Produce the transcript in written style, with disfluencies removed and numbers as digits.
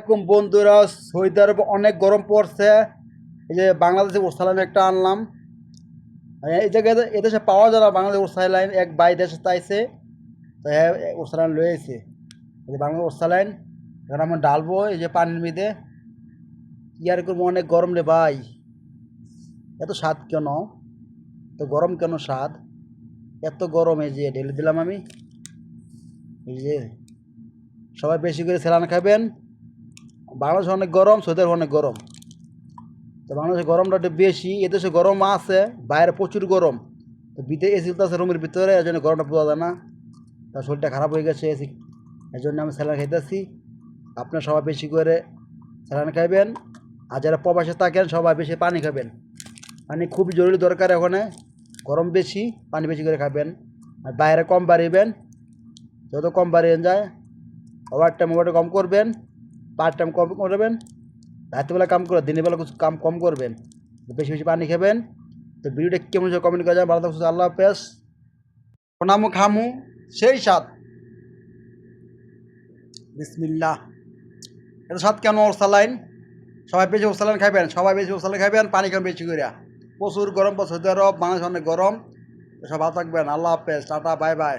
আলাইকুম বন্ধুরা। সৌদি আরবে অনেক গরম পড়ছে। এই যে বাংলাদেশে ওরসালাইন একটা আনলাম। এই জায়গায় এদেশে পাওয়া যায় না বাংলাদেশ ওরসালাইন, এক বাই দেশে চাইছে, তো হ্যাঁ ওরসালাইন লয়েছে। এই যে বাংলা ওরসালাইন এখন আমরা ডালবো এই যে পানির মধ্যে। ইয়ার করবো, অনেক গরম রে ভাই। এত স্বাদ কেন, তো গরম কেন স্বাদ, এত গরম। এই যে ঢেলে দিলাম আমি। এই যে সবাই বেশি করে স্যালান খাবেন। বাংলাদেশে অনেক গরম, সৌদি আরবে অনেক গরম। তো বাংলাদেশে গরমটা একটু বেশি, এদেশে গরম আছে, বাইরে প্রচুর গরম। তো ভিতরে এসি চলতেছে রুমের ভিতরে, এই জন্য গরমটা বোঝা যায় না। তার শরীরটা খারাপ হয়ে গেছে এসি, এই জন্য আমি স্যালান খাইতেছি। আপনার সবাই বেশি করে স্যালান খাইবেন। আর যারা প্রবাসে থাকেন সবাই বেশি পানি খাবেন। পানি খুব জরুরি দরকার, ওখানে গরম বেশি, পানি বেশি করে খাবেন। আর বাইরে কম বাড়িবেন, যত কম বাড়িয়ে যায়। ওভার টাইম কম করবেন, পার্ট টাইম কম করবেন। রাত্রিবেলা কাম করে, দিনের বেলা কিছু কাম কম করবেন, বেশি বেশি পানি খাবেন। তো ভিডিওটা কেমন হচ্ছে কমেন্ট করে যাবেন। ভালো থাকছে, আল্লাহ হাফেজ। প্রণামু খামু সেই স্বাদ, বিসমিল্লাহ। এটা স্বাদ কেন ওরসালাইন। সবাই বেশি ওরসালাইন খাবেন, সবাই বেশি ওরসালাইন খাবেন, পানি খাবেন বেশি করে। প্রচুর গরম, সৌদি আরব, বাংলাদেশ অনেক গরম। সব ভালো থাকবেন, আল্লাহ হাফেজ, টাটা, বাই বাই।